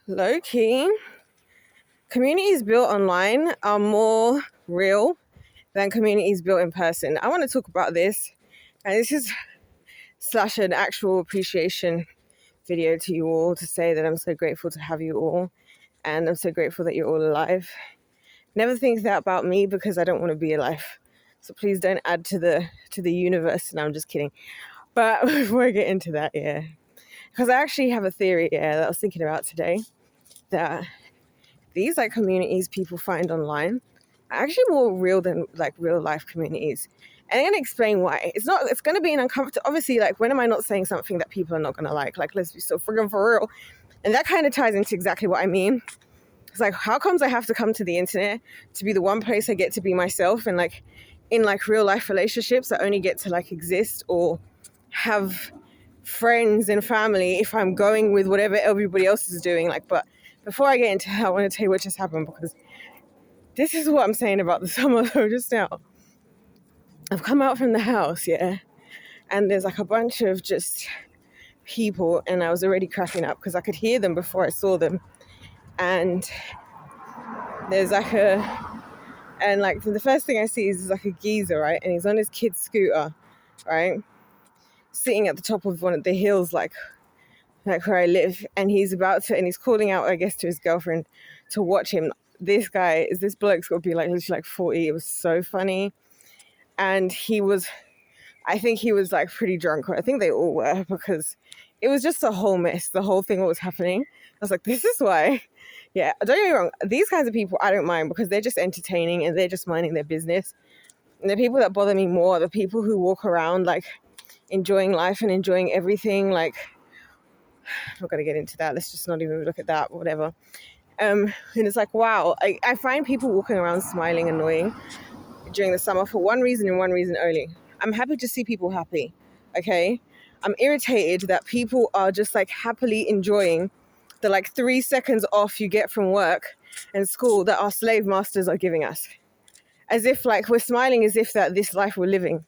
Lowkey, communities built online are more real than communities built in person. I want to talk about this, and this is slash an actual appreciation video to you all to say that I'm so grateful to have you all, and I'm so grateful that you're all alive. Never think that about me because I don't want to be alive. So please don't add to the universe. No, I'm just kidding. But before I get into that, because I actually have a theory, that I was thinking about today, that these communities people find online are actually more real than real life communities. And I'm going to explain why. It's going to be an uncomfortable, obviously, when am I not saying something that people are not going to like? Let's be so friggin' for real. And that kind of ties into exactly what I mean. It's how comes I have to come to the internet to be the one place I get to be myself, and in real life relationships I only get to exist or have friends and family if I'm going with whatever everybody else is doing. But before I get into it, I want to tell you what just happened, because this is what I'm saying about the summer though. Just now I've come out from the house, and there's a bunch of just people, and I was already cracking up because I could hear them before I saw them. And there's the first thing I see is a geezer, right? And he's on his kid's scooter, right? Sitting at the top of one of the hills, like where I live. And he's calling out, I guess, to his girlfriend to watch him. This bloke's got to be literally 40. It was so funny. And I think he was pretty drunk. I think they all were, because it was just a whole mess. The whole thing, what was happening. I was like, this is why. Yeah, don't get me wrong. These kinds of people, I don't mind, because they're just entertaining and they're just minding their business. And the people that bother me more are the people who walk around enjoying life and enjoying everything. I'm not going to get into that. Let's just not even look at that, whatever. And it's wow. I find people walking around smiling annoying during the summer for one reason and one reason only. I'm happy to see people happy, okay? I'm irritated that people are just happily enjoying the 3 seconds off you get from work and school that our slave masters are giving us. As if we're smiling as if that this life we're living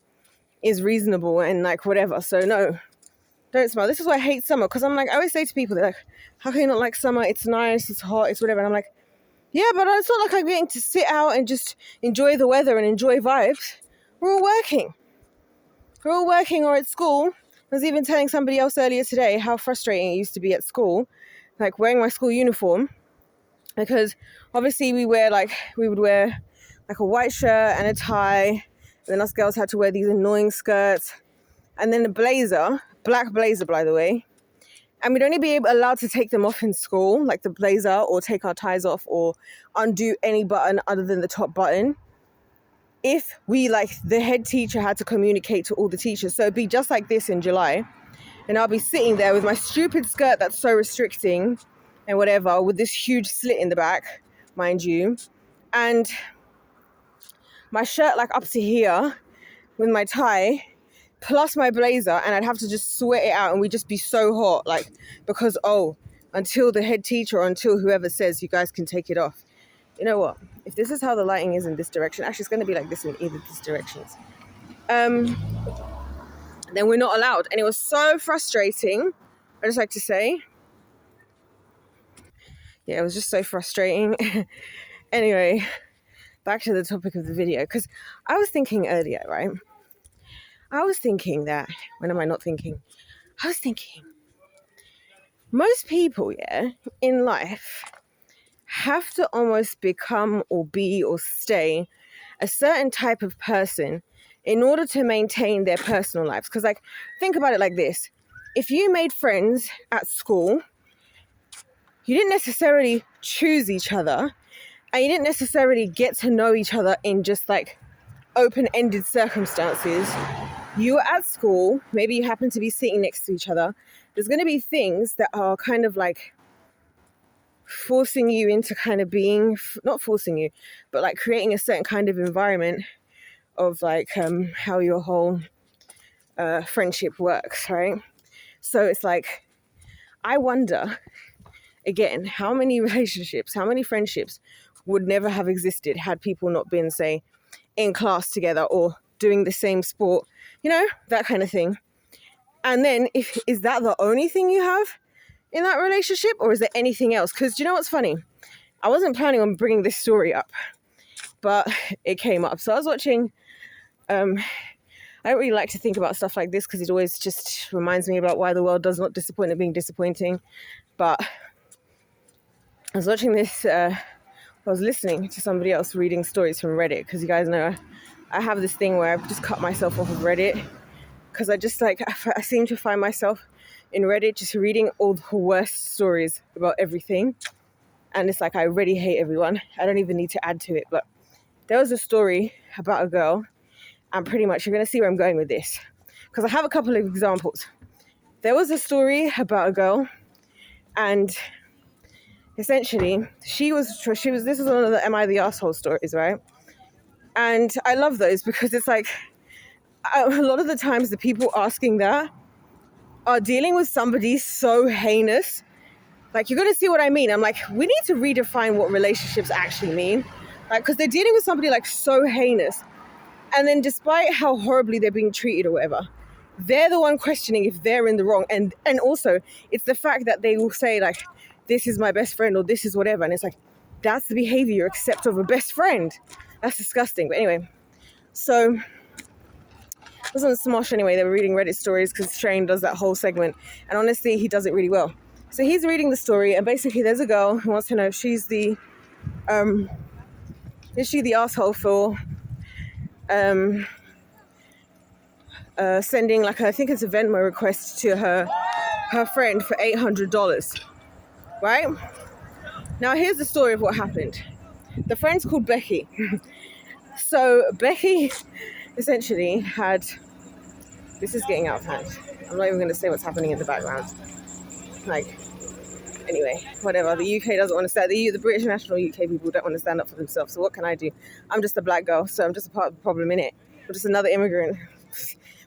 is reasonable and whatever. So no, don't smile. This is why I hate summer, because I always say to people, they're how can you not like summer? It's nice, it's hot, it's whatever. And I'm yeah, but it's not I'm getting to sit out and just enjoy the weather and enjoy vibes. We're all working. Or at school. I was even telling somebody else earlier today how frustrating it used to be at school, wearing my school uniform, because obviously we would wear a white shirt and a tie, and then us girls had to wear these annoying skirts, and then a blazer, black blazer by the way, and we'd only be allowed to take them off in school, the blazer, or take our ties off or undo any button other than the top button, if we the head teacher had to communicate to all the teachers. So it'd be just like this in July, and I'll be sitting there with my stupid skirt that's so restricting and whatever, with this huge slit in the back, mind you, and my shirt up to here with my tie plus my blazer, and I'd have to just sweat it out, and we'd just be so hot, because until the head teacher or until whoever says you guys can take it off. You know what? If this is how the lighting is in this direction, actually it's going to be like this in either of these directions, then we're not allowed. And it was so frustrating. I just like to say, it was just so frustrating. Anyway, back to the topic of the video, because I was thinking earlier, right? I was thinking that, when am I not thinking? I was thinking, most people, in life have to almost become or be or stay a certain type of person in order to maintain their personal lives. Because think about it like this. If you made friends at school, you didn't necessarily choose each other, and you didn't necessarily get to know each other in just open-ended circumstances. You were at school, maybe you happen to be sitting next to each other. There's going to be things that are kind of forcing you into kind of being, not forcing you, but creating a certain kind of environment of how your whole friendship works, right? So it's I wonder, again, how many relationships, how many friendships would never have existed had people not been, say, in class together or doing the same sport, that kind of thing. And then is that the only thing you have in that relationship, or is there anything else? Because do you know what's funny? I wasn't planning on bringing this story up, but it came up. So I was watching, I don't really like to think about stuff like this because it always just reminds me about why the world does not disappoint at being disappointing. But I was watching this, I was listening to somebody else reading stories from Reddit, because you guys know I have this thing where I've just cut myself off of Reddit, because I just like, I seem to find myself in Reddit just reading all the worst stories about everything. And it's like, I already hate everyone. I don't even need to add to it. But there was a story about a girl, and pretty much you're going to see where I'm going with this, because I have a couple of examples. There was a story about a girl, and essentially this is one of the Am I the Asshole stories, right? And I love those because it's like, a lot of the times the people asking that are dealing with somebody so heinous. Like, you're going to see what I mean. I'm like, we need to redefine what relationships actually mean. Like, because they're dealing with somebody like so heinous. And then despite how horribly they're being treated or whatever, they're the one questioning if they're in the wrong. And also, it's the fact that they will say like, this is my best friend, or this is whatever. And it's like, that's the behavior you accept of a best friend. That's disgusting. But anyway, so it was on Smosh anyway. They were reading Reddit stories because Shane does that whole segment. And honestly, he does it really well. So he's reading the story, and basically there's a girl who wants to know if she's the, is she the asshole for sending like, I think it's a Venmo request to her friend for $800, right? Now here's the story of what happened. The friend's called Becky. So Becky essentially had, this is getting out of hand. I'm not even going to say what's happening in the background. Like, anyway, whatever. The UK doesn't want to stand. The British national UK people don't want to stand up for themselves. So what can I do? I'm just a black girl, so I'm just a part of the problem, innit? I'm just another immigrant.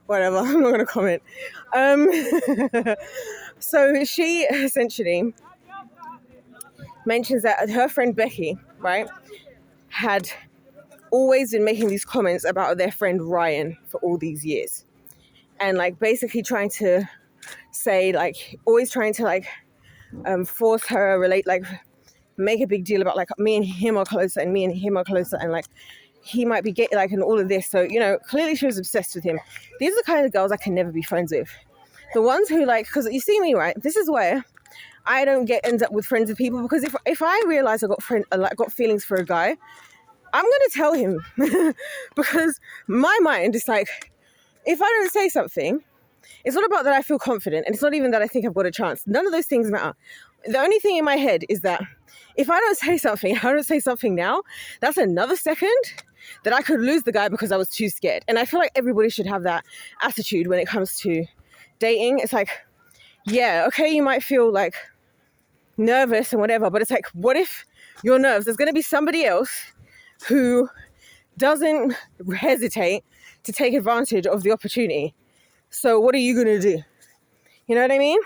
Whatever. I'm not going to comment. So she essentially mentions that her friend Becky, right, had always been making these comments about their friend Ryan for all these years, and like basically trying to say like, always trying to like force her relate, like make a big deal about like me and him are closer, and me and him are closer, and like he might be gay, like, and all of this. So, you know, clearly she was obsessed with him. These are the kind of girls I can never be friends with. The ones who like, because you see me, right? This is where I don't end up with friends with people, because if I realize I got feelings for a guy, I'm gonna tell him. Because my mind is like, if I don't say something, it's not about that I feel confident, and it's not even that I think I've got a chance. None of those things matter. The only thing in my head is that if I don't say something now, that's another second that I could lose the guy because I was too scared. And I feel like everybody should have that attitude when it comes to dating. It's like, yeah, okay, you might feel like nervous and whatever, but it's like, what if your nerves, there's going to be somebody else who doesn't hesitate to take advantage of the opportunity. So what are you going to do? You know what I mean?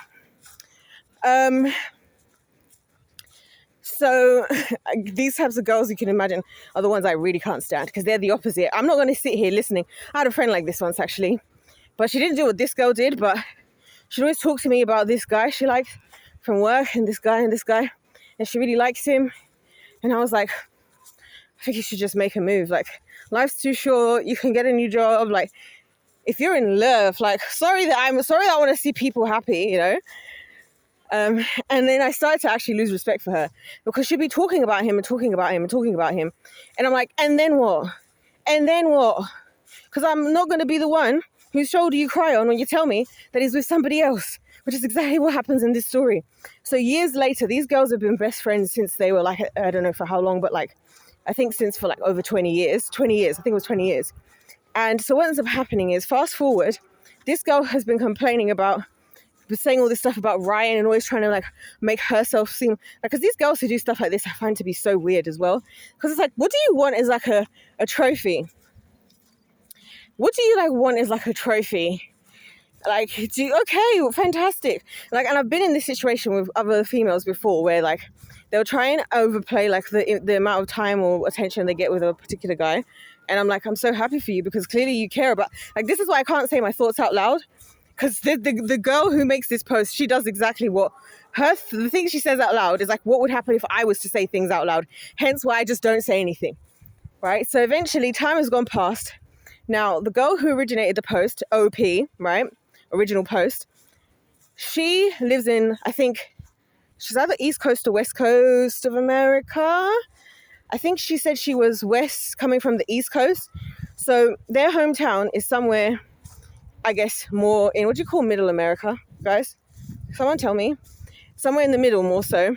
So these types of girls, you can imagine, are the ones I really can't stand, because they're the opposite. I'm not going to sit here listening. I had a friend like this once, actually, but she didn't do what this girl did, but she'd always talk to me about this guy she liked from work, and this guy, and she really likes him. And I was like, I think you should just make a move. Like, life's too short. You can get a new job. Like, if you're in love, like, sorry that I want to see people happy, you know? And then I started to actually lose respect for her, because she'd be talking about him and talking about him and talking about him. And I'm like, and then what? And then what? Because I'm not going to be the one whose shoulder you cry on when you tell me that he's with somebody else, which is exactly what happens in this story. So years later, these girls have been best friends since they were like, I don't know for how long, but like, I think since for like over 20 years, I think it was 20 years. And so what ends up happening is, fast forward, this girl has been complaining about, saying all this stuff about Ryan, and always trying to like make herself seem like, because these girls who do stuff like this I find to be so weird as well, because it's like, what do you want as like a trophy? What do you like want as like a trophy? Like, okay, fantastic. Like, and I've been in this situation with other females before, where like they'll try and overplay like the amount of time or attention they get with a particular guy, and I'm like, I'm so happy for you, because clearly you care about, like, this is why I can't say my thoughts out loud. Because the girl who makes this post, she does exactly what the things she says out loud is like what would happen if I was to say things out loud. Hence why I just don't say anything, right? So eventually time has gone past. Now, the girl who originated the post, OP, right? Original post. She lives in, I think, she's either East Coast or West Coast of America. I think she said she was west, coming from the East Coast. So their hometown is somewhere, I guess, more in, what do you call middle America, guys? Someone tell me. Somewhere in the middle, more so.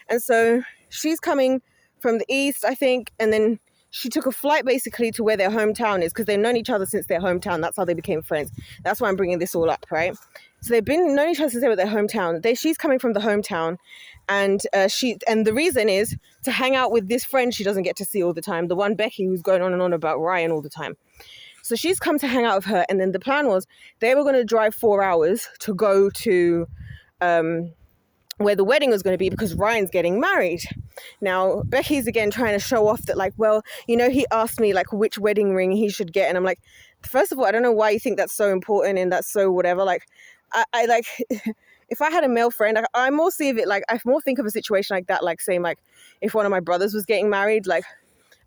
And so she's coming from the East, I think, and then she took a flight basically to where their hometown is because they've known each other since their hometown. That's how they became friends. That's why I'm bringing this all up, right? So they've been known each other since they were their hometown. She's coming from the hometown, and the reason is to hang out with this friend she doesn't get to see all the time, the one Becky who's going on and on about Ryan all the time. So she's come to hang out with her, and then the plan was they were going to drive 4 hours to go to where the wedding was going to be because Ryan's getting married. Now, Becky's again trying to show off that, like, well, you know, he asked me, like, which wedding ring he should get. And I'm like, first of all, I don't know why you think that's so important and that's so whatever. Like, I like, if I had a male friend, I more see of it, like, I more think of a situation like that, like, saying, like, if one of my brothers was getting married, like,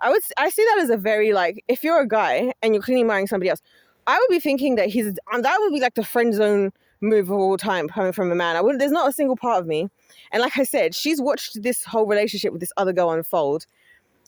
I see that as a very, like, if you're a guy and you're clearly marrying somebody else, I would be thinking that that would be, like, the friend zone move of all time coming from a man. There's not a single part of me. And like I said, she's watched this whole relationship with this other girl unfold,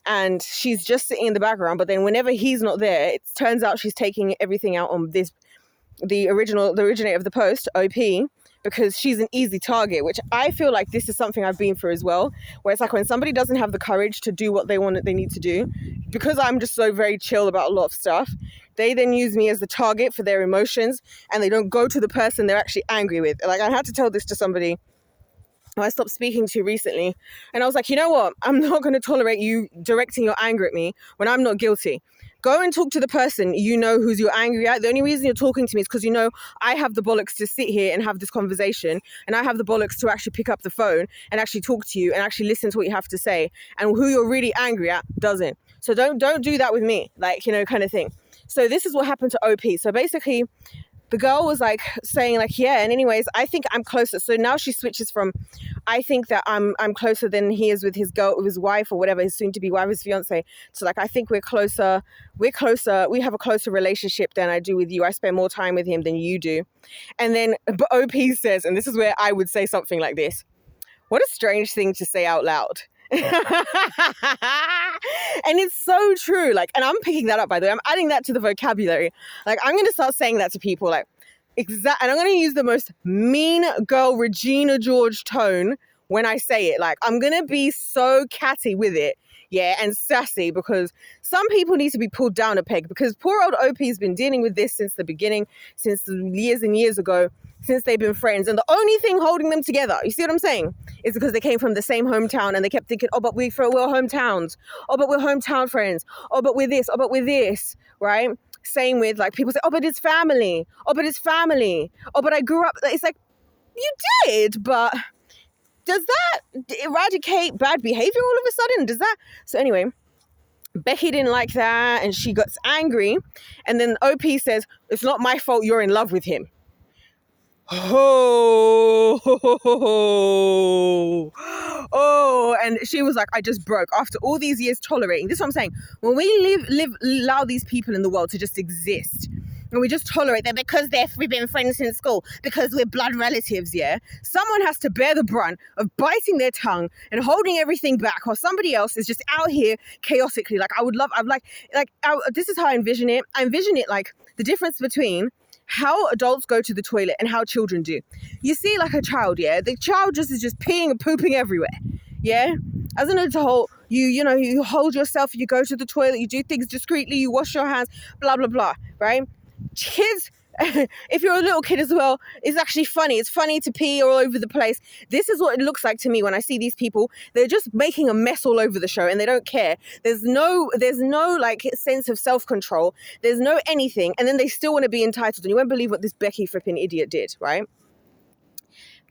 and she's just sitting in the background. But then whenever he's not there, it turns out she's taking everything out on the originator of the post, OP, because she's an easy target, which I feel like this is something I've been through as well, where it's like when somebody doesn't have the courage to do what they need to do, because I'm just so very chill about a lot of stuff, they then use me as the target for their emotions, and they don't go to the person they're actually angry with. Like, I had to tell this to somebody who I stopped speaking to recently, and I was like, you know what? I'm not going to tolerate you directing your anger at me when I'm not guilty. Go and talk to the person you know who's you're angry at. The only reason you're talking to me is because you know I have the bollocks to sit here and have this conversation, and I have the bollocks to actually pick up the phone and actually talk to you and actually listen to what you have to say, and who you're really angry at doesn't. So don't do that with me, like, you know, kind of thing. So this is what happened to OP. So basically, the girl was like saying like, yeah, and anyways, I think I'm closer. So now she switches from, I think that I'm closer than he is with his wife or whatever, his soon to be wife, his fiance. So like, I think we're closer, we have a closer relationship than I do with you. I spend more time with him than you do. And then but OP says, and this is where I would say something like this: what a strange thing to say out loud. And it's so true. Like, and I'm picking that up, by the way. I'm adding that to the vocabulary. Like, I'm going to start saying that to people, like, and I'm going to use the most mean girl Regina George tone when I say it. Like, I'm going to be so catty with it, yeah, and sassy, because some people need to be pulled down a peg, because poor old OP has been dealing with this since the beginning, since years and years ago, since they've been friends. And the only thing holding them together, you see what I'm saying, is because they came from the same hometown, and they kept thinking, oh, but we're hometowns. Oh, but we're hometown friends. Oh, but we're this. Oh, but we're this, right? Same with, like, people say, oh, but it's family. Oh, but it's family. Oh, but I grew up. It's like, you did, but does that eradicate bad behavior all of a sudden? Does that? So anyway, Becky didn't like that, and she got angry. And then OP says, it's not my fault you're in love with him. Oh, and she was like, I just broke after all these years tolerating. This is what I'm saying. When we allow these people in the world to just exist, and we just tolerate them because we've been friends since school, because we're blood relatives, yeah? Someone has to bear the brunt of biting their tongue and holding everything back, or somebody else is just out here chaotically. Like, this is how I envision it. I envision it like the difference between how adults go to the toilet and how children do. You see, like a child, yeah? The child is just peeing and pooping everywhere, yeah? As an adult, you hold yourself, you go to the toilet, you do things discreetly, you wash your hands, blah, blah, blah, right? Kids, if you're a little kid as well, it's actually funny. It's funny to pee all over the place. This is what it looks like to me when I see these people. They're just making a mess all over the show, and they don't care. There's no like sense of self-control. There's no anything, and then they still want to be entitled. And you won't believe what this Becky flipping idiot did, right?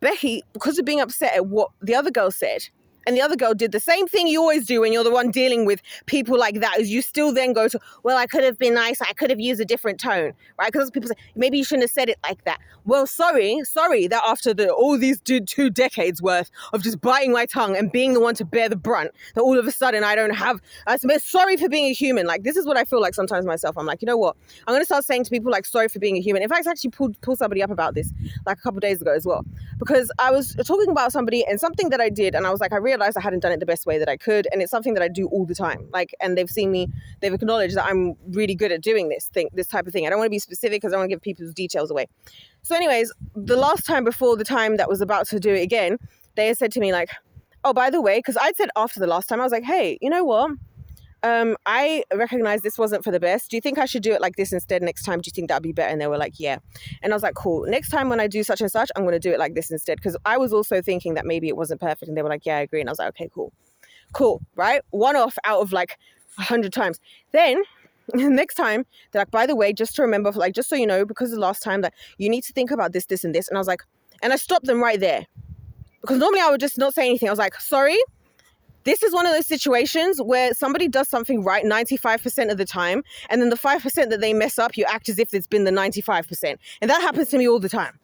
Becky, because of being upset at what the other girl said, And the other girl did the same thing you always do when you're the one dealing with people like that, is you still then go to, well, I could have been nice, I could have used a different tone, right? Because people say, maybe you shouldn't have said it like that. Well, sorry that after all these 2 decades worth of just biting my tongue and being the one to bear the brunt, that all of a sudden I don't have, I'm sorry for being a human. Like, this is what I feel like sometimes myself. I'm like, you know what? I'm going to start saying to people like, sorry for being a human. In fact, I actually pulled somebody up about this like a couple of days ago as well, because I was talking about somebody and something that I did, and I was like, I realized I hadn't done it the best way that I could, and it's something that I do all the time. Like, and they've seen me, they've acknowledged that I'm really good at doing this type of thing. I don't want to be specific because I don't want to give people's details away. So anyways, the last time before the time that was about to do it again, they said to me like, oh, by the way, because I'd said after the last time, I was like, hey, you know what? I recognize this wasn't for the best. Do you think I should do it like this instead next time? Do you think that'd be better? And they were like, yeah. And I was like, cool. Next time when I do such and such, I'm going to do it like this instead. Because I was also thinking that maybe it wasn't perfect. And they were like, yeah, I agree. And I was like, okay, cool. Right? One off out of like 100 times. Then next time they're like, by the way, just to remember, like, just so you know, because the last time that you need to think about this, this, and this. And I was like, and I stopped them right there, because normally I would just not say anything. I was like, sorry. This is one of those situations where somebody does something right 95% of the time, and then the 5% that they mess up, you act as if it's been the 95%. And that happens to me all the time.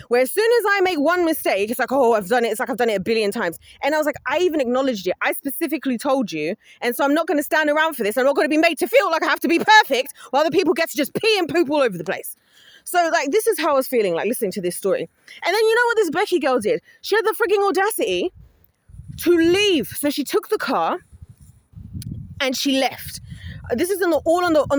Where as soon as I make one mistake, it's like, oh, I've done it. It's like I've done it a billion times. And I was like, I even acknowledged it. I specifically told you. And so I'm not going to stand around for this. I'm not going to be made to feel like I have to be perfect while the people get to just pee and poop all over the place. So, like, this is how I was feeling, like, listening to this story. And then you know what this Becky girl did? She had the freaking audacity to leave. So she took the car and she left. This is on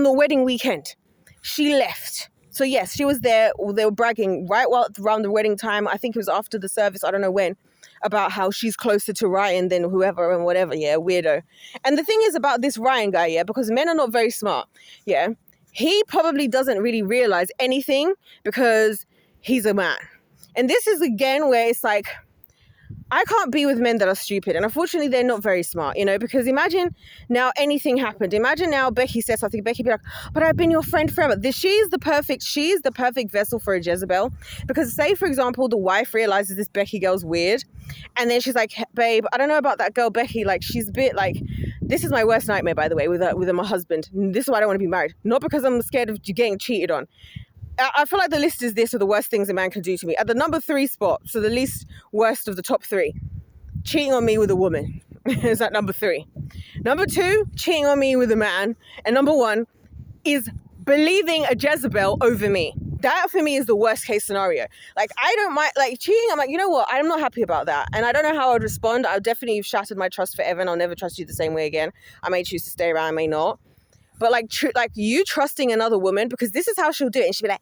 the wedding weekend. She left. So yes, she was there. They were bragging around the wedding time. I think it was after the service, I don't know when, about how she's closer to Ryan than whoever and whatever. Yeah, weirdo. And the thing is about this Ryan guy, yeah, because men are not very smart. Yeah, he probably doesn't really realize anything because he's a man. And this is again where it's like, I can't be with men that are stupid. And unfortunately, they're not very smart, you know, because imagine now anything happened. Imagine now Becky says something. Becky be like, but I've been your friend forever. She's the perfect vessel for a Jezebel. Because say, for example, the wife realizes this Becky girl's weird. And then she's like, babe, I don't know about that girl, Becky. Like, she's a bit like, this is my worst nightmare, by the way, with my husband. This is why I don't want to be married. Not because I'm scared of you getting cheated on. I feel like the list is this of the worst things a man can do to me. At the number 3 spot, so the least worst of the top 3, cheating on me with a woman is at number 3. Number 2, cheating on me with a man. And number 1 is believing a Jezebel over me. That for me is the worst case scenario. Like, I don't mind, like, cheating. I'm like, you know what? I'm not happy about that. And I don't know how I'd respond. I've definitely shattered my trust forever, and I'll never trust you the same way again. I may choose to stay around, I may not. But like you trusting another woman, because this is how she'll do it. And she'll be like,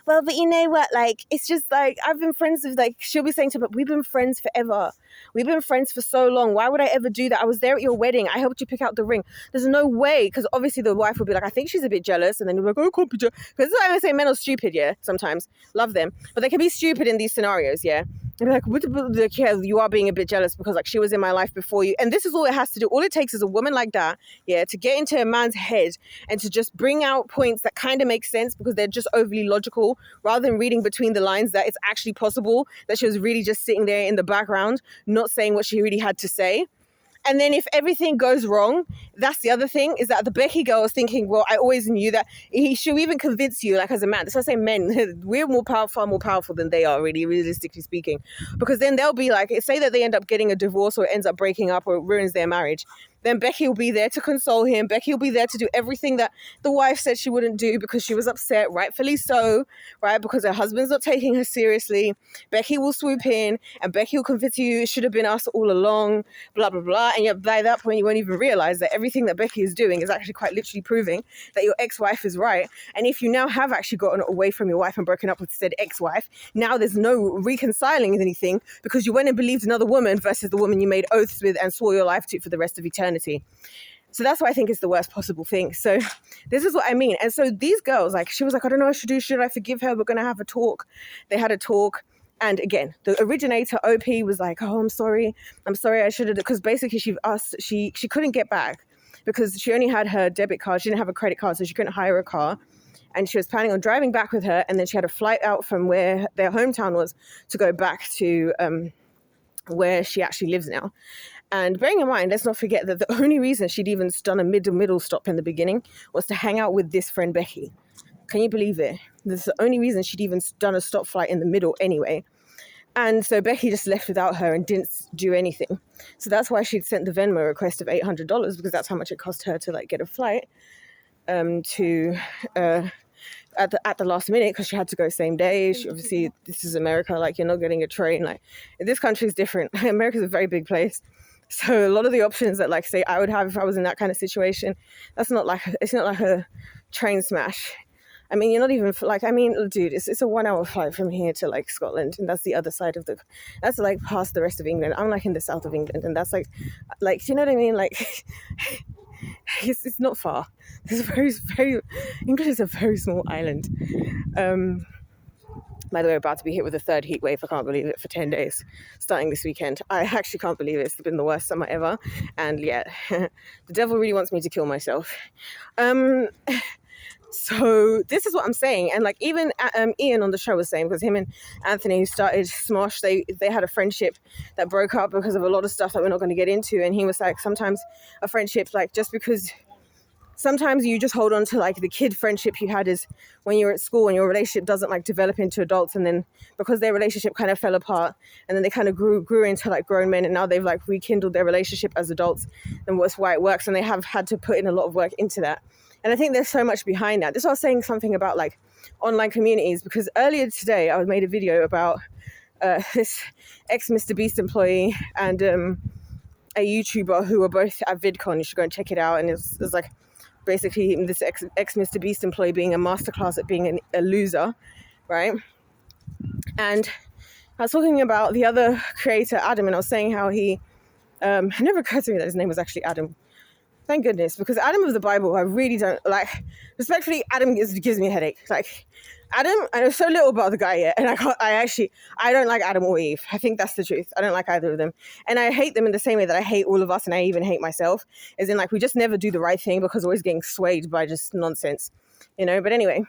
well, but you know what? Like, it's just like, I've been friends with, like, she'll be saying to her, but we've been friends forever. We've been friends for so long. Why would I ever do that? I was there at your wedding. I helped you pick out the ring. There's no way. Because obviously the wife will be like, I think she's a bit jealous. And then you're like, oh, can't be jealous. Because this is why I say men are stupid, yeah, sometimes. Love them. But they can be stupid in these scenarios, yeah. And be like, yeah, you are being a bit jealous because, like, she was in my life before you. And this is all it has to do. All it takes is a woman like that, yeah, to get into a man's head and to just bring out points that kind of make sense because they're just overly logical, rather than reading between the lines that it's actually possible that she was really just sitting there in the background, not saying what she really had to say. And then if everything goes wrong, that's the other thing, is that the Becky girl is thinking, well, I always knew that. He should even convince you, like, as a man. That's why I say men, we're far more powerful than they are, really, realistically speaking. Because then they'll be like, say that they end up getting a divorce or it ends up breaking up or it ruins their marriage. Then Becky will be there to console him. Becky will be there to do everything that the wife said she wouldn't do because she was upset, rightfully so, right? Because her husband's not taking her seriously. Becky will swoop in and Becky will convince you it should have been us all along, blah, blah, blah. And yet by that point, you won't even realize that everything that Becky is doing is actually quite literally proving that your ex-wife is right. And if you now have actually gotten away from your wife and broken up with said ex-wife, now there's no reconciling anything because you went and believed another woman versus the woman you made oaths with and swore your life to for the rest of eternity. So that's why I think it's the worst possible thing. So this is what I mean. And so these girls, like, she was like, I don't know what I should do. Should I forgive her? We're going to have a talk. They had a talk. And again, the originator, OP, was like, oh, I'm sorry. I should have, because basically she couldn't get back because she only had her debit card. She didn't have a credit card, so she couldn't hire a car. And she was planning on driving back with her. And then she had a flight out from where their hometown was to go back to where she actually lives now. And bearing in mind, let's not forget that the only reason she'd even done a middle stop in the beginning was to hang out with this friend Becky. Can you believe it? That's the only reason she'd even done a stop flight in the middle anyway. And so Becky just left without her and didn't do anything. So that's why she'd sent the Venmo request of $800, because that's how much it cost her to like get a flight at the last minute, because she had to go same day. She, obviously, this is America. Like, you're not getting a train. Like, this country is different. America's a very big place. So a lot of the options that, like, say I would have if I was in that kind of situation, it's not like a train smash. I mean, you're not even like, I mean, dude, it's a 1 hour flight from here to like Scotland, and that's the other side of that's like past the rest of England. I'm like in the south of England, and that's like, do you know what I mean? Like, it's not far. It's England is a very small island. By the way, we're about to be hit with a third heat wave. I can't believe it, for 10 days, starting this weekend. I actually can't believe it. It's been the worst summer ever. And yeah, the devil really wants me to kill myself. So this is what I'm saying. And like even Ian on the show was saying, because him and Anthony, who started Smosh, they had a friendship that broke up because of a lot of stuff that we're not going to get into. And he was like, sometimes a friendship, like just because sometimes you just hold on to like the kid friendship you had is when you're at school and your relationship doesn't like develop into adults, and then because their relationship kind of fell apart and then they kind of grew into like grown men, and now they've like rekindled their relationship as adults, and that's why it works, and they have had to put in a lot of work into that. And I think there's so much behind that. This is why I was saying something about like online communities, because earlier today I made a video about this ex-Mr. Beast employee and a YouTuber who were both at VidCon. You should go and check it out. And it's like basically this ex-Mr. Beast employee being a masterclass at being a loser, right? And I was talking about the other creator, Adam, and I was saying how he, it never occurred to me that his name was actually Adam. Thank goodness, because Adam of the Bible, I really don't like. Respectfully, Adam gives me a headache. Like, Adam, I know so little about the guy yet, and I don't like Adam or Eve. I think that's the truth. I don't like either of them, and I hate them in the same way that I hate all of us, and I even hate myself. As in, like, we just never do the right thing because we're always getting swayed by just nonsense, you know. But anyway,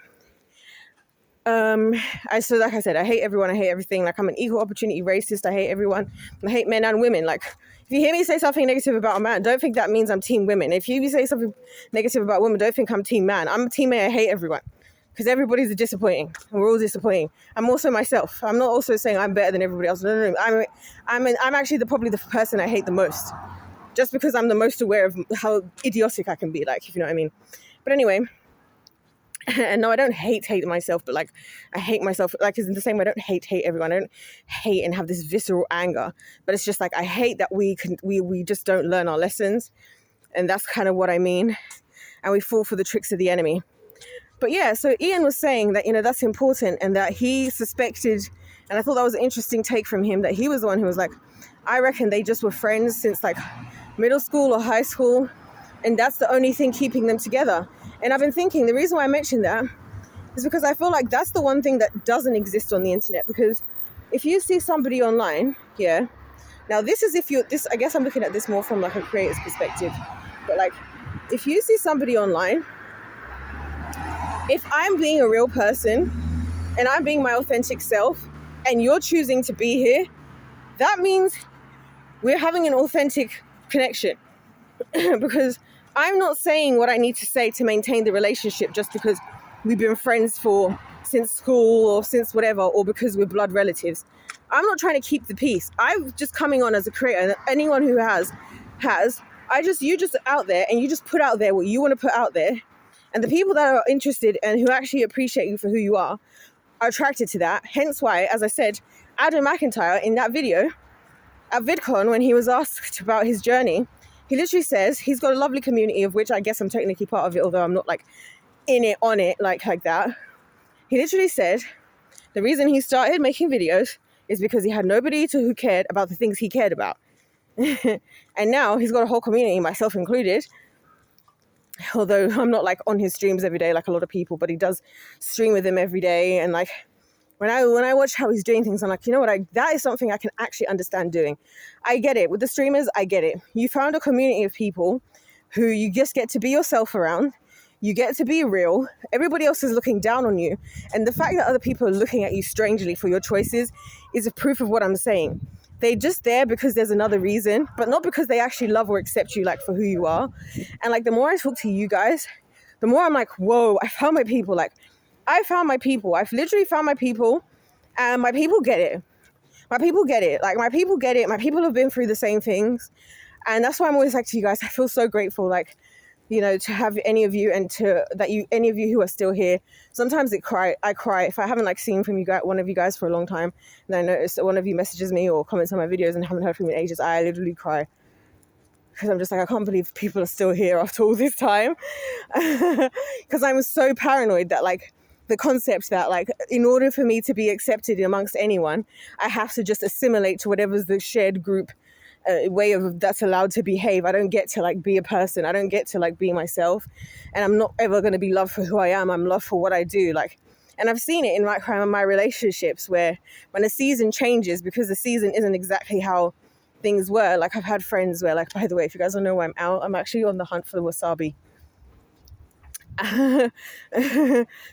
so like I said, I hate everyone. I hate everything. Like, I'm an equal opportunity racist. I hate everyone. I hate men and women. Like, if you hear me say something negative about a man, don't think that means I'm team women. If you say something negative about women, don't think I'm team man. I'm team A. I hate everyone, because everybody's disappointing, and we're all disappointing. I'm also myself. I'm not also saying I'm better than everybody else. No. I'm actually probably the person I hate the most, just because I'm the most aware of how idiotic I can be. Like, if you know what I mean. But anyway. And no, I don't hate myself, but like I hate myself, like in the same way I don't hate everyone. I don't hate and have this visceral anger, but it's just like I hate that we just don't learn our lessons, and that's kind of what I mean. And we fall for the tricks of the enemy. But yeah, so Ian was saying that, you know, that's important, and that he suspected, and I thought that was an interesting take from him, that he was the one who was like, I reckon they just were friends since like middle school or high school, and that's the only thing keeping them together. And I've been thinking, the reason why I mentioned that is because I feel like that's the one thing that doesn't exist on the internet. Because if you see somebody online, yeah, now this is I guess I'm looking at this more from like a creator's perspective, but like if you see somebody online, if I'm being a real person and I'm being my authentic self and you're choosing to be here, that means we're having an authentic connection. Because I'm not saying what I need to say to maintain the relationship just because we've been friends since school or since whatever, or because we're blood relatives. I'm not trying to keep the peace. I'm just coming on as a creator. Anyone who has, you just out there, and you just put out there what you want to put out there. And the people that are interested and who actually appreciate you for who you are attracted to that. Hence why, as I said, Adam McIntyre in that video at VidCon, when he was asked about his journey, he literally says he's got a lovely community, of which I guess I'm technically part of it, although I'm not like in it, on it, like that. He literally said the reason he started making videos is because he had nobody who cared about the things he cared about. And now he's got a whole community, myself included. Although I'm not like on his streams every day like a lot of people, but he does stream with him every day. And like when I watch how he's doing things, I'm like, you know what, that is something I can actually understand doing. I get it. With the streamers, I get it. You found a community of people who you just get to be yourself around. You get to be real. Everybody else is looking down on you. And the fact that other people are looking at you strangely for your choices is a proof of what I'm saying. they're just there because there's another reason, but not because they actually love or accept you like for who you are. And like the more I talk to you guys, the more I'm like, whoa, I found my people. Like I found my people. I've literally found my people, and my people get it. My people get it. Like my people get it. My people have been through the same things. And that's why I'm always like to you guys, I feel so grateful, like, you know, to have any of you and any of you who are still here. Sometimes I cry if I haven't like seen from you guys, one of you guys for a long time, and I notice that one of you messages me or comments on my videos and haven't heard from me in ages. I literally cry because I'm just like, I can't believe people are still here after all this time. Because I'm so paranoid that like the concept that like in order for me to be accepted amongst anyone, I have to just assimilate to whatever's the shared group way of that's allowed to behave. I don't get to like be a person. I don't get to like be myself, and I'm not ever going to be loved for who I am. I'm loved for what I do. Like, and I've seen it in my relationships where when a season changes, because the season isn't exactly how things were. Like I've had friends where, like, by the way, if you guys don't know where I'm out, I'm actually on the hunt for the wasabi.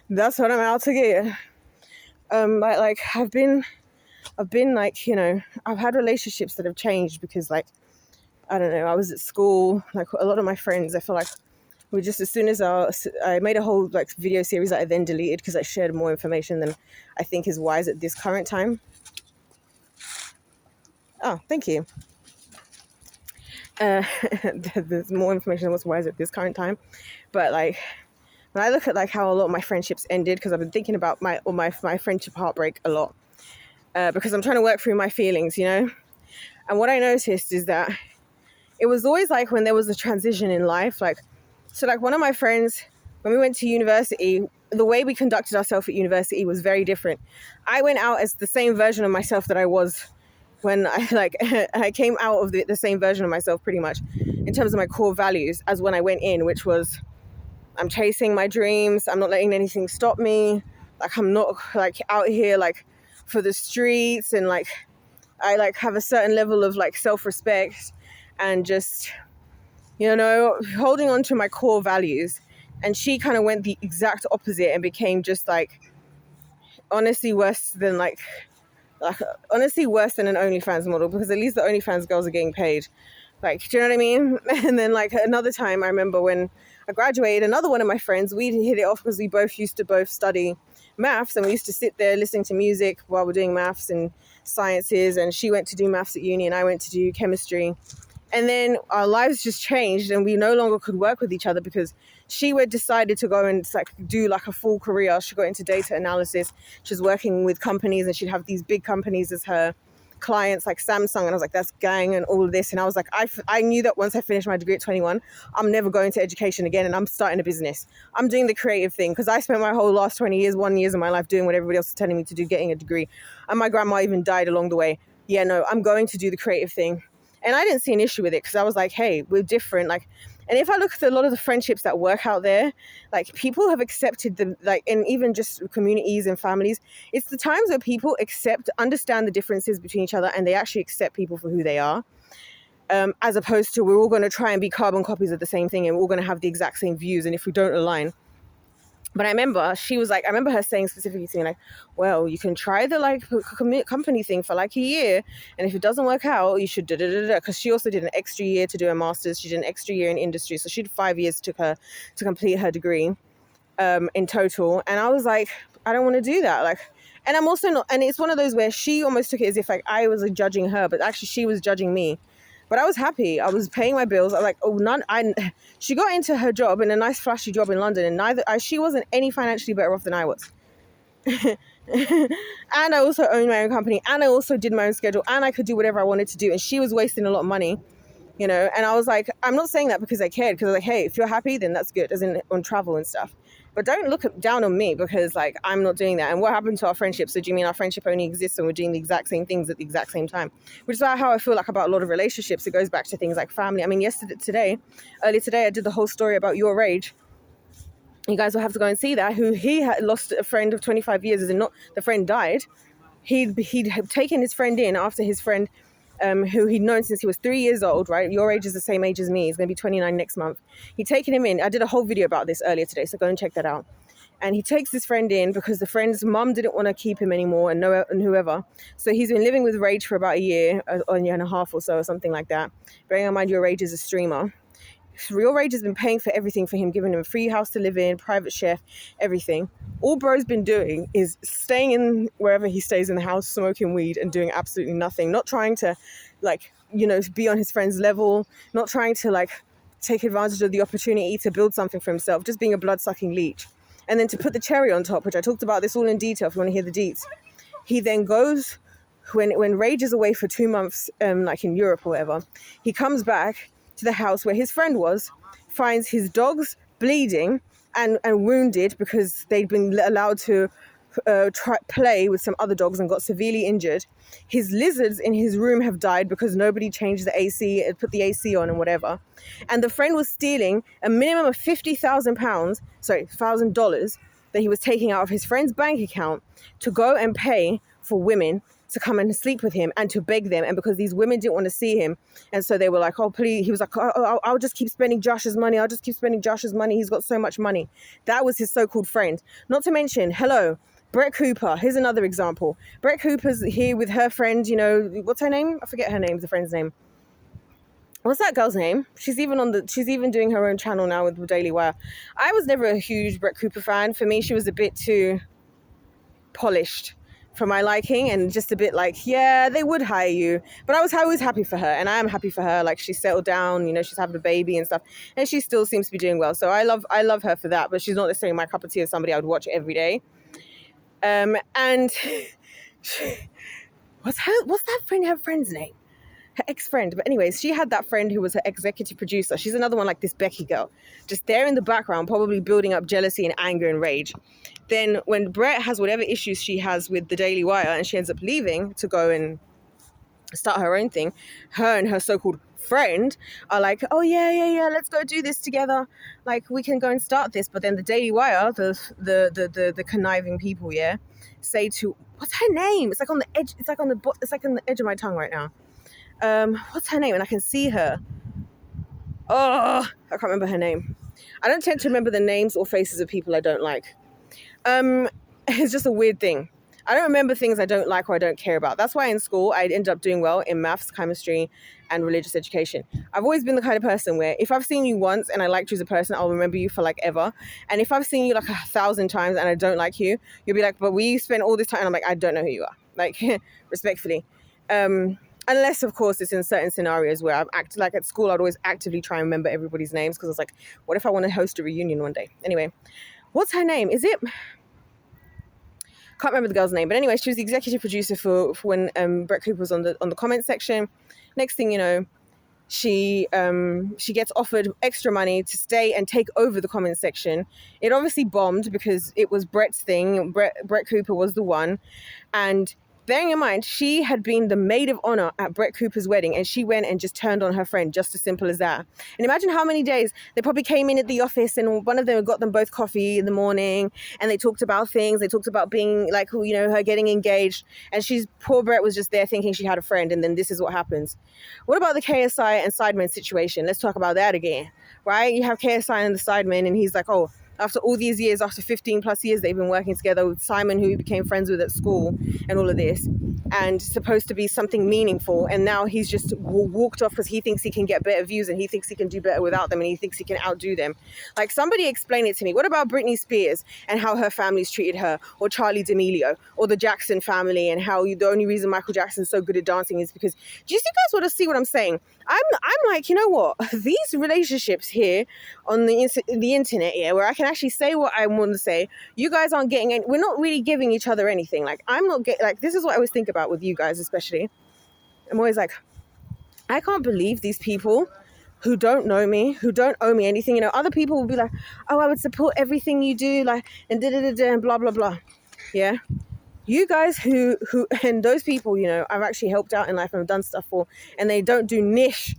That's what I'm out to get. But like I've been like, you know, I've had relationships that have changed because like, I don't know, I was at school, like a lot of my friends, I feel like we just, as soon as I made a whole like video series that I then deleted because I shared more information than I think is wise at this current time. Oh, thank you. There's more information than what's wise at this current time. But like, when I look at like how a lot of my friendships ended, because I've been thinking about my friendship heartbreak a lot. Because I'm trying to work through my feelings, you know? And what I noticed is that it was always like when there was a transition in life, like, so like one of my friends, when we went to university, the way we conducted ourselves at university was very different. I went out as the same version of myself that I was when I came out of the same version of myself pretty much in terms of my core values as when I went in, which was I'm chasing my dreams. I'm not letting anything stop me. Like I'm not like out here like for the streets, and like I like have a certain level of like self-respect and just, you know, holding on to my core values. And she kind of went the exact opposite and became just like honestly worse than honestly worse than an OnlyFans model, because at least the OnlyFans girls are getting paid. Like, do you know what I mean? And then like another time I remember when I graduated, another one of my friends, we hit it off because we both used to study maths, and we used to sit there listening to music while we're doing maths and sciences, and she went to do maths at uni and I went to do chemistry. And then our lives just changed and we no longer could work with each other because she had decided to go and like do like a full career. She got into data analysis. She was working with companies and she'd have these big companies as her clients like Samsung, and I was like, that's gang and all of this. And I was like, I knew that once I finished my degree at 21, I'm never going to education again and I'm starting a business. I'm doing the creative thing because I spent my whole last 1 years of my life doing what everybody else was telling me to do, getting a degree. And my grandma even died along the way. Yeah, no, I'm going to do the creative thing. And I didn't see an issue with it because I was like, hey, we're different. Like, and if I look at a lot of the friendships that work out there, like people have accepted them, like, and even just communities and families, it's the times where people understand the differences between each other and they actually accept people for who they are. As opposed to we're all going to try and be carbon copies of the same thing and we're all going to have the exact same views. And if we don't align. But I remember she was like, I remember her saying specifically to me like, well, you can try the like company thing for like a year. And if it doesn't work out, you should because she also did an extra year to do a master's. She did an extra year in industry. So she had 5 years took her to complete her degree in total. And I was like, I don't want to do that. Like, and I'm also not, and it's one of those where she almost took it as if like I was like, judging her, but actually she was judging me. But I was happy. I was paying my bills. I was like, she got into her job in a nice flashy job in London, and she wasn't any financially better off than I was. And I also owned my own company, and I also did my own schedule, and I could do whatever I wanted to do. And she was wasting a lot of money, you know. And I was like, I'm not saying that because I cared, because I was like, hey, if you're happy, then that's good, as in on travel and stuff. But don't look down on me because like I'm not doing that. And what happened to our friendship? So do you mean our friendship only exists when we're doing the exact same things at the exact same time? Which is how I feel like about a lot of relationships. It goes back to things like family. I mean, earlier today, I did the whole story about Your Rage. You guys will have to go and see that. Who he had lost a friend of 25 years, as in not the friend died. He'd taken his friend in after his friend, who he'd known since he was 3 years old, right? Your age is the same age as me. He's going to be 29 next month. He'd taken him in. I did a whole video about this earlier today, so go and check that out. And he takes his friend in because the friend's mum didn't want to keep him anymore, and whoever. So he's been living with Rage for about a year and a half or so, or something like that. Bearing in mind your Rage is a streamer. Real Rage has been paying for everything for him, giving him a free house to live in, private chef, everything. All bro's been doing is staying in wherever he stays in the house, smoking weed and doing absolutely nothing. Not trying to, like, you know, be on his friend's level, not trying to, like, take advantage of the opportunity to build something for himself, just being a blood-sucking leech. And then to put the cherry on top, which I talked about this all in detail if you want to hear the deets, he then goes, when Rage is away for 2 months, like in Europe or whatever, he comes back to the house where his friend was, finds his dogs bleeding and wounded because they'd been allowed to play with some other dogs and got severely injured. His lizards in his room have died because nobody changed the AC, put the AC on and whatever. And the friend was stealing a minimum of $1,000 that he was taking out of his friend's bank account to go and pay for women to come and sleep with him and to beg them. And because these women didn't want to see him, and so they were like, oh, please. He was like, oh, I'll just keep spending Josh's money. I'll just keep spending Josh's money. He's got so much money. That was his so-called friend. Not to mention, hello, Brett Cooper. Here's another example. Brett Cooper's here with her friend, you know, what's her name? I forget her name, the friend's name. What's that girl's name? She's even doing her own channel now with the Daily Wire. I was never a huge Brett Cooper fan. For me, she was a bit too polished for my liking, and just a bit like, yeah, they would hire you. But I was always happy for her, and I am happy for her. Like, she's settled down, you know, she's having a baby and stuff, and she still seems to be doing well. So I love her for that, but she's not necessarily my cup of tea of somebody I would watch every day. And what's that friend, her friend's name? Her ex-friend. But anyways, she had that friend who was her executive producer. She's another one like this Becky girl, just there in the background, probably building up jealousy and anger and rage. Then when Brett has whatever issues she has with the Daily Wire and she ends up leaving to go and start her own thing, her and her so-called friend are like, oh yeah, let's go do this together, like we can go and start this. But then the Daily Wire, the conniving people, say to, what's her name? It's like on the edge, it's like on the edge of my tongue right now. What's her name? And I can see her. Oh, I can't remember her name. I don't tend to remember the names or faces of people I don't like. It's just a weird thing. I don't remember things I don't like or I don't care about. That's why in school I ended up doing well in maths, chemistry, and religious education. I've always been the kind of person where if I've seen you once and I liked you as a person, I'll remember you for like ever. And if I've seen you like 1,000 times and I don't like you, you'll be like, but we spent all this time. And I'm like, I don't know who you are. Like, respectfully. Unless, of course, it's in certain scenarios where I've acted like at school, I'd always actively try and remember everybody's names because I was like, what if I want to host a reunion one day? Anyway, what's her name? Is it? Can't remember the girl's name, but anyway, she was the executive producer for when Brett Cooper was on the comment section. Next thing you know, she gets offered extra money to stay and take over the comment section. It obviously bombed because it was Brett's thing. Brett Cooper was the one, and bearing in mind, she had been the maid of honor at Brett Cooper's wedding, and she went and just turned on her friend, just as simple as that. And imagine how many days they probably came in at the office, and one of them got them both coffee in the morning, and they talked about things. They talked about being like, you know, her getting engaged, and poor Brett was just there thinking she had a friend, and then this is what happens. What about the KSI and Sidemen situation? Let's talk about that again, right? You have KSI and the Sidemen, and he's like, oh, after all these years, after 15 plus years, they've been working together with Simon, who he became friends with at school, and all of this, and supposed to be something meaningful. And now he's just walked off because he thinks he can get better views and he thinks he can do better without them and he thinks he can outdo them. Like, somebody explain it to me. What about Britney Spears and how her family's treated her, or Charlie D'Amelio, or the Jackson family, and how the only reason Michael Jackson's so good at dancing is because, do you guys want to see what I'm saying? I'm like, you know what? These relationships here on the internet, where I can actually say what I want to say, you guys aren't getting any, we're not really giving each other anything. Like, I'm not getting, like, this is what I always think about with you guys, especially. I'm always like, I can't believe these people who don't know me, who don't owe me anything. You know, other people will be like, oh, I would support everything you do, like, and and blah, blah, blah. Yeah. You guys who and those people, you know, I've actually helped out in life and I've done stuff for, and they don't do niche,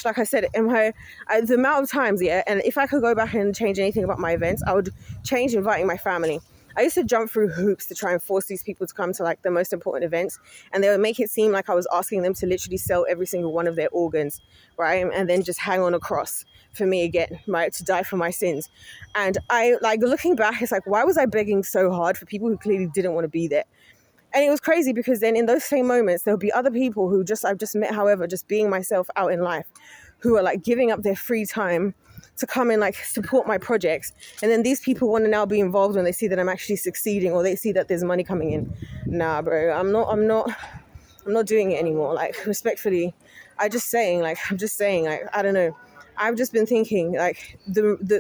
like I said, the amount of times, and if I could go back and change anything about my events, I would change inviting my family. I used to jump through hoops to try and force these people to come to like the most important events, and they would make it seem like I was asking them to literally sell every single one of their organs, right? And then just hang on a cross for me again, right, to die for my sins. And I, like, looking back, it's like, why was I begging so hard for people who clearly didn't want to be there? And it was crazy because then in those same moments, there'll be other people who I've just met, however, just being myself out in life, who are like giving up their free time to come and like support my projects. And then these people want to now be involved when they see that I'm actually succeeding, or they see that there's money coming in. Nah, bro, I'm not doing it anymore. Like, respectfully, I'm just saying, like, I don't know. I've just been thinking, like,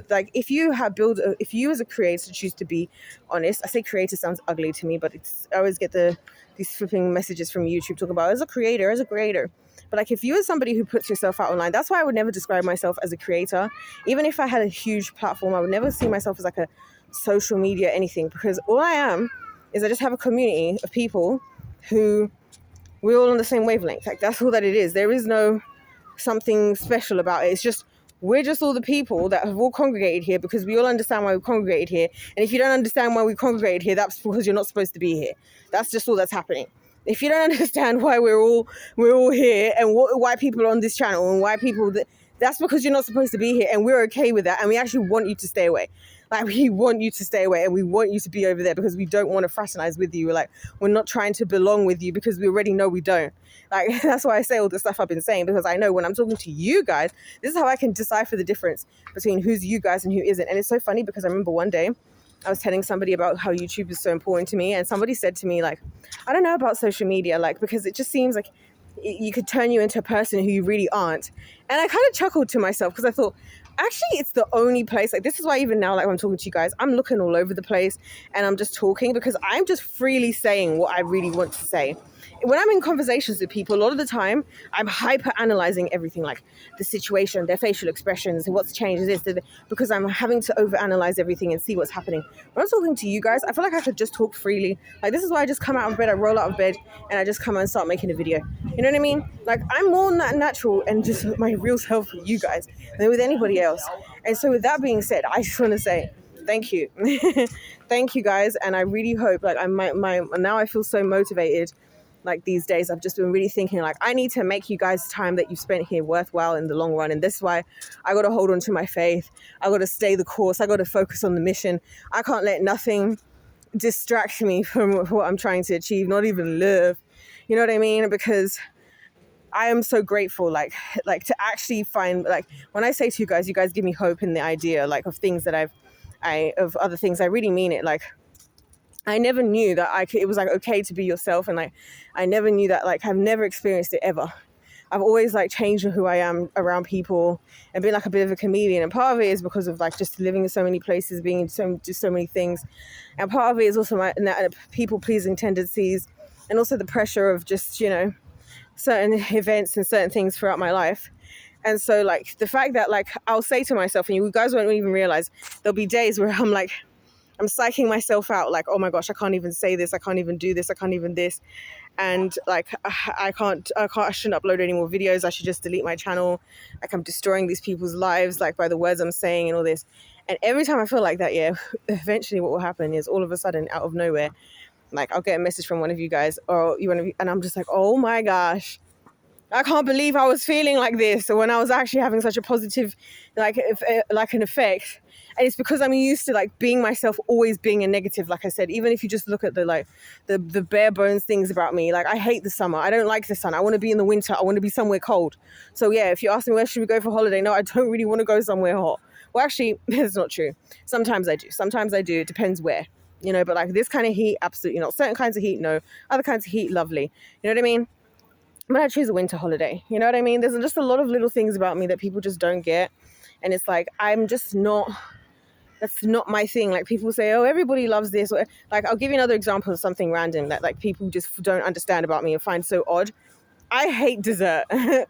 like, if you as a creator choose to be honest, I say creator sounds ugly to me, but I always get these flipping messages from YouTube talking about as a creator. But like, if you are somebody who puts yourself out online, that's why I would never describe myself as a creator. Even if I had a huge platform, I would never see myself as like a social media anything, because all I am is I just have a community of people who we're all on the same wavelength. Like, that's all that it is. There is no something special about it. It's just, we're just all the people that have all congregated here because we all understand why we congregated here. And if you don't understand why we congregated here, that's because you're not supposed to be here. That's just all that's happening. If you don't understand why we're all here, and why people are on this channel, and why that's because you're not supposed to be here, and we're okay with that, and we actually want you to stay away. Like, we want you to stay away, and we want you to be over there because we don't want to fraternize with you. Like, we're not trying to belong with you because we already know we don't. Like, that's why I say all the stuff I've been saying, because I know when I'm talking to you guys, this is how I can decipher the difference between who's you guys and who isn't. And it's so funny because I remember one day I was telling somebody about how YouTube is so important to me, and somebody said to me, like, I don't know about social media, like, because it just seems like you could turn you into a person who you really aren't. And I kind of chuckled to myself because I thought, actually, it's the only place, like, this is why even now, like, when I'm talking to you guys, I'm looking all over the place and I'm just talking because I'm just freely saying what I really want to say. When I'm in conversations with people, a lot of the time, I'm hyper analyzing everything, like the situation, their facial expressions, what's changed, because I'm having to over analyze everything and see what's happening. When I'm talking to you guys, I feel like I could just talk freely. Like, this is why I just come out of bed, I roll out of bed, and I just come out and start making a video. You know what I mean? Like, I'm more natural and just my real self with you guys than with anybody else. And so with that being said, I just want to say thank you. Thank you, guys. And I really hope, like, now I feel so motivated. Like, these days, I've just been really thinking, like, I need to make you guys' time that you spent here worthwhile in the long run. And this is why I got to hold on to my faith. I got to stay the course. I got to focus on the mission. I can't let nothing distract me from what I'm trying to achieve, not even love. You know what I mean? Because I am so grateful, like to actually find, like, when I say to you guys give me hope in the idea, like, of things that of other things, I really mean it. Like, I never knew that it was like okay to be yourself, and like I never knew that, like, I've never experienced it ever. I've always like changed who I am around people and been like a bit of a chameleon, and part of it is because of like just living in so many places, being in so many things, and part of it is also my people pleasing tendencies, and also the pressure of just, you know, certain events and certain things throughout my life. And so, like, the fact that, like, I'll say to myself, and you guys won't even realize, there'll be days where I'm like, I'm psyching myself out, like, oh my gosh, I can't even say this, I can't even do this, I can't even this. And like, I shouldn't upload any more videos, I should just delete my channel. Like, I'm destroying these people's lives, like, by the words I'm saying and all this. And every time I feel like that, yeah, eventually what will happen is all of a sudden, out of nowhere, like, I'll get a message from one of you guys, or and I'm just like, oh my gosh, I can't believe I was feeling like this when I was actually having such a positive, like an effect. And it's because I'm used to, like, being myself, always being a negative. Like I said, even if you just look at the bare bones things about me, like, I hate the summer. I don't like the sun. I want to be in the winter. I want to be somewhere cold. So yeah, if you ask me where should we go for holiday, no, I don't really want to go somewhere hot. Well, actually, it's not true. Sometimes I do. It depends where, you know, but like this kind of heat, absolutely not. Certain kinds of heat, no. Other kinds of heat, lovely. You know what I mean? But I choose a winter holiday. You know what I mean? There's just a lot of little things about me that people just don't get. And it's like, I'm just not, that's not my thing. Like, people say, oh, everybody loves this. Or, like, I'll give you another example of something random that, like, people just don't understand about me and find so odd. I hate dessert. I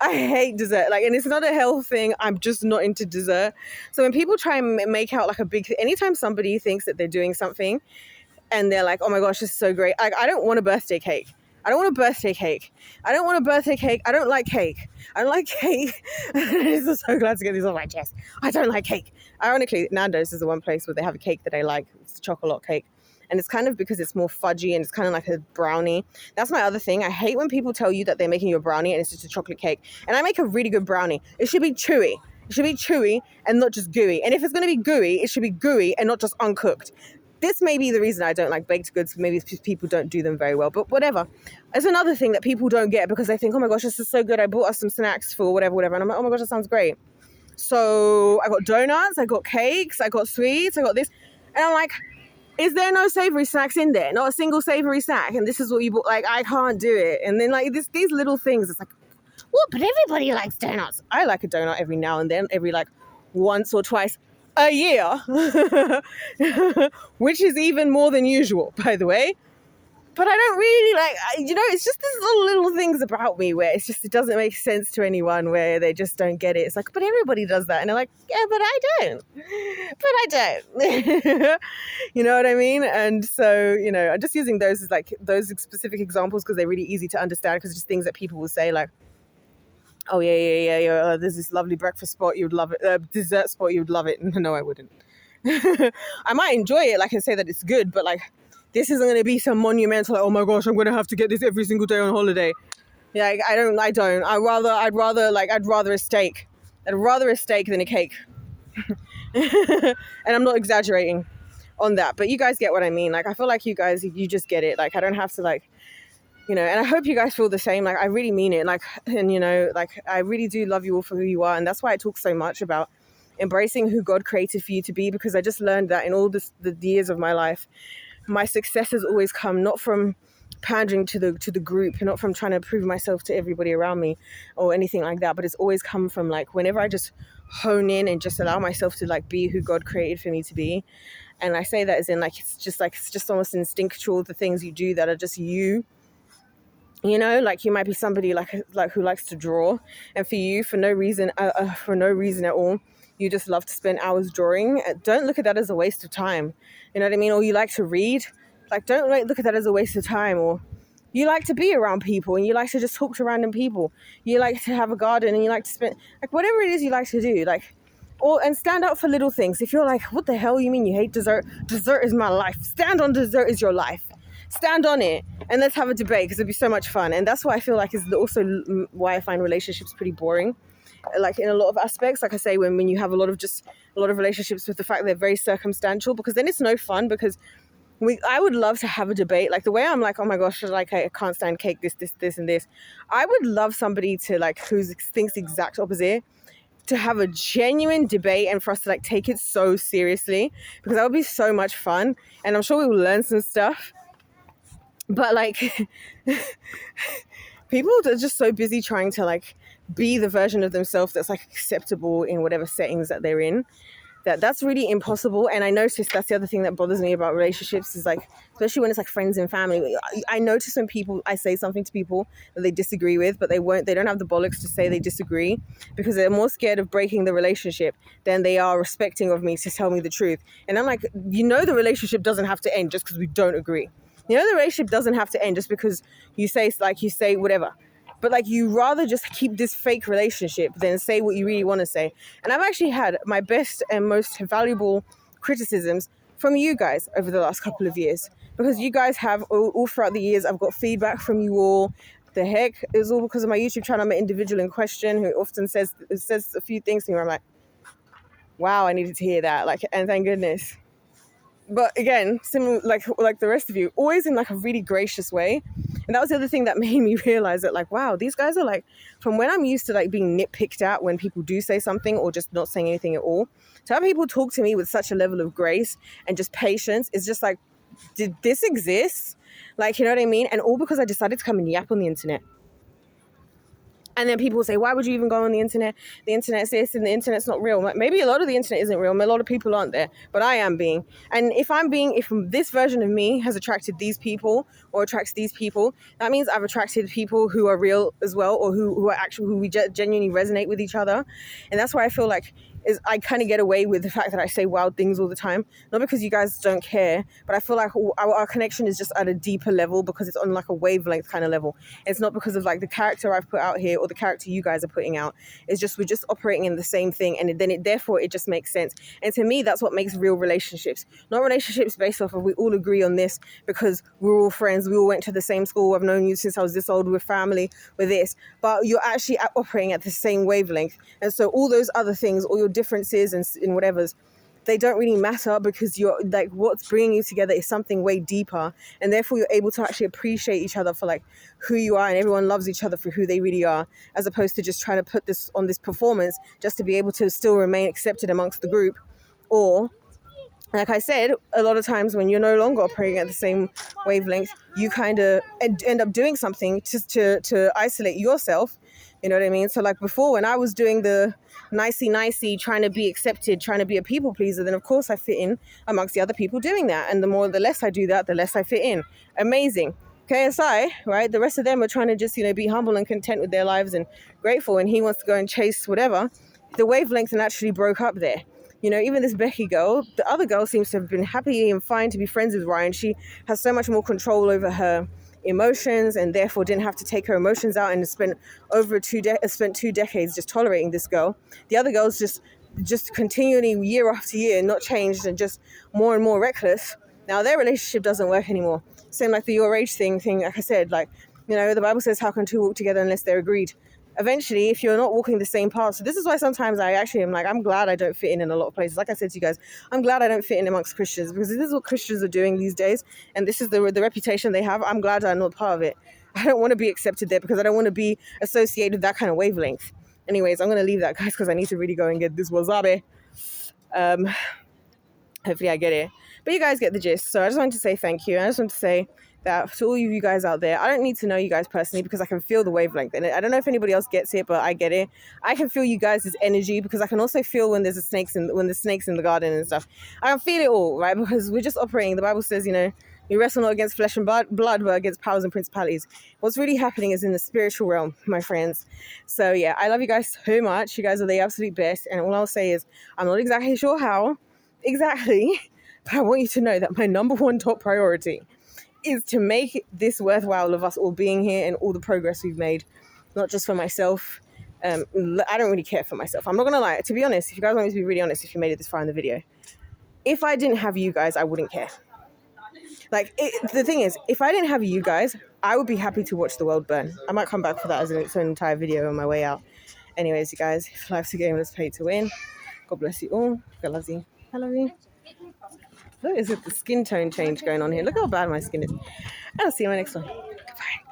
hate dessert. Like, and it's not a health thing. I'm just not into dessert. So when people try and make out like a big, anytime somebody thinks that they're doing something and they're like, oh my gosh, this is so great. Like, I don't want a birthday cake. I don't want a birthday cake. I don't want a birthday cake. I don't like cake. I don't like cake. I'm so glad to get these off my chest. I don't like cake. Ironically, Nando's is the one place where they have a cake that I like. It's a chocolate cake. And it's kind of because it's more fudgy and it's kind of like a brownie. That's my other thing. I hate when people tell you that they're making you a brownie and it's just a chocolate cake. And I make a really good brownie. It should be chewy. It should be chewy and not just gooey. And if it's going to be gooey, it should be gooey and not just uncooked. This may be the reason I don't like baked goods. Maybe it's because people don't do them very well, but whatever. It's another thing that people don't get because they think, oh my gosh, this is so good. I bought us some snacks for whatever. And I'm like, oh my gosh, that sounds great. So I got donuts, I got cakes, I got sweets, I got this. And I'm like, is there no savory snacks in there? Not a single savory snack. And this is what you bought. Like, I can't do it. And then like these little things, it's like, well, but everybody likes donuts. I like a donut every now and then, every like once or twice a year, which is even more than usual, by the way. But I don't really like, it's just these little things about me where it doesn't make sense to anyone, where they just don't get it. It's like, but everybody does that. And they're like, yeah, but I don't. But I don't. You know what I mean? And so, I'm just using those as like those specific examples because they're really easy to understand, because it's just things that people will say like, oh, yeah. There's this lovely breakfast spot. You would love it. Dessert spot. You would love it. No, I wouldn't. I might enjoy it. Like, and say that it's good, but like, this isn't going to be some monumental, like, oh my gosh, I'm going to have to get this every single day on holiday. Yeah, I don't. I'd rather a steak. I'd rather a steak than a cake. And I'm not exaggerating on that, but you guys get what I mean. Like, I feel like you guys, you just get it. Like, I don't have to like, and I hope you guys feel the same. Like, I really mean it. Like, and like, I really do love you all for who you are. And that's why I talk so much about embracing who God created for you to be, because I just learned that in all the years of my life, my success has always come not from pandering to the group, not from trying to prove myself to everybody around me or anything like that, but it's always come from like whenever I just hone in and just allow myself to like be who God created for me to be. And I say that as in like it's just almost instinctual, the things you do that are just you. Like you might be somebody like who likes to draw, and for you, for no reason at all, you just love to spend hours drawing. Don't look at that as a waste of time. You know what I mean? Or you like to read. Like, don't look at that as a waste of time. Or you like to be around people and you like to just talk to random people. You like to have a garden and you like to spend, like, whatever it is you like to do. Like, and stand up for little things. If you're like, what the hell you mean you hate dessert? Dessert is my life. Stand on dessert is your life. Stand on it and let's have a debate, because it'd be so much fun. And that's what I feel like is also why I find relationships pretty boring. Like in a lot of aspects, like I say, when you have a lot of relationships with the fact they're very circumstantial, because then it's no fun. Because I would love to have a debate, like the way I'm like, oh my gosh, like I can't stand cake, this and this. I would love somebody to like who thinks the exact opposite, to have a genuine debate and for us to like take it so seriously, because that would be so much fun. And I'm sure we will learn some stuff. But like people are just so busy trying to like be the version of themselves that's like acceptable in whatever settings that they're in, that's really impossible. And I noticed that's the other thing that bothers me about relationships is like, especially when it's like friends and family, I notice when I say something to people that they disagree with, but they don't have the bollocks to say they disagree, because they're more scared of breaking the relationship than they are respecting of me to tell me the truth. And I'm like, the relationship doesn't have to end just because we don't agree. The relationship doesn't have to end just because you say whatever. But like, you rather just keep this fake relationship than say what you really want to say. And I've actually had my best and most valuable criticisms from you guys over the last couple of years, because you guys have all throughout the years, I've got feedback from you all. The heck, it was all because of my YouTube channel. I'm an individual in question who often says a few things to me where I'm like, wow, I needed to hear that. Like, and thank goodness. But again, similar, like the rest of you, always in like a really gracious way. And that was the other thing that made me realize that like, wow, these guys are like, from when I'm used to like being nitpicked at when people do say something or just not saying anything at all, to have people talk to me with such a level of grace and just patience is just like, did this exist? Like, you know what I mean? And all because I decided to come and yap on the internet. And then people say, why would you even go on the internet? The internet's this and the internet's not real. Maybe a lot of the internet isn't real. A lot of people aren't there, but I am being. And if this version of me has attracted these people or attracts these people, that means I've attracted people who are real as well, or who we genuinely resonate with each other. And that's why I feel like is I kind of get away with the fact that I say wild things all the time. Not because you guys don't care, but I feel like our connection is just at a deeper level because it's on like a wavelength kind of level. It's not because of like the character I've put out here or the character you guys are putting out. It's just we're just operating in the same thing, and then therefore it just makes sense. And to me, that's what makes real relationships. Not relationships based off of we all agree on this because we're all friends, we all went to the same school, I've known you since I was this old, we're family, we're this. But you're actually operating at the same wavelength. And so all those other things, all your differences and whatever's, they don't really matter because you're like what's bringing you together is something way deeper, and therefore you're able to actually appreciate each other for like who you are, and everyone loves each other for who they really are, as opposed to just trying to put this on this performance just to be able to still remain accepted amongst the group. Or like I said, a lot of times when you're no longer operating at the same wavelength, you kind of end up doing something just to isolate yourself. You know what I mean? So like before, when I was doing the nicey, trying to be accepted, trying to be a people pleaser, then of course I fit in amongst the other people doing that. And the less I do that, the less I fit in. Amazing. KSI, right? The rest of them are trying to just, be humble and content with their lives and grateful. And he wants to go and chase whatever. The wavelength naturally broke up there. Even this Becky girl, the other girl seems to have been happy and fine to be friends with Ryan. She has so much more control over her emotions and therefore didn't have to take her emotions out and spent over 2 decades just tolerating this girl. The other girl's just continually year after year not changed and just more and more reckless. Now their relationship doesn't work anymore. Same like the your age thing, like I said, the Bible says how can two walk together unless they're agreed? Eventually, if you're not walking the same path. So this is why sometimes I actually am like, I'm glad I don't fit in a lot of places. Like I said to you guys, I'm glad I don't fit in amongst Christians, because this is what Christians are doing these days. And this is the reputation they have. I'm glad I'm not part of it. I don't want to be accepted there because I don't want to be associated with that kind of wavelength. Anyways, I'm going to leave that, guys, because I need to really go and get this wasabi. Hopefully I get it. But you guys get the gist. So I just wanted to say thank you. I just want to say that to all of you guys out there, I don't need to know you guys personally because I can feel the wavelength. And I don't know if anybody else gets it, but I get it. I can feel you guys' energy because I can also feel when there's snakes in the garden and stuff. I can feel it all, right? Because we're just operating. The Bible says, we wrestle not against flesh and blood, but against powers and principalities. What's really happening is in the spiritual realm, my friends. So yeah, I love you guys so much. You guys are the absolute best. And all I'll say is, I'm not exactly sure how exactly, but I want you to know that my number one top priority is to make this worthwhile of us all being here and all the progress we've made, not just for myself. I don't really care for myself. I'm not going to lie. To be honest, if you guys want me to be really honest, if you made it this far in the video, if I didn't have you guys, I wouldn't care. The thing is, if I didn't have you guys, I would be happy to watch the world burn. I might come back for that as an entire video on my way out. Anyways, you guys, if life's a game, let's pay to win. God bless you all. God loves you. I love you. Look, is it the skin tone change going on here? Look how bad my skin is. I'll see you in my next one. Goodbye.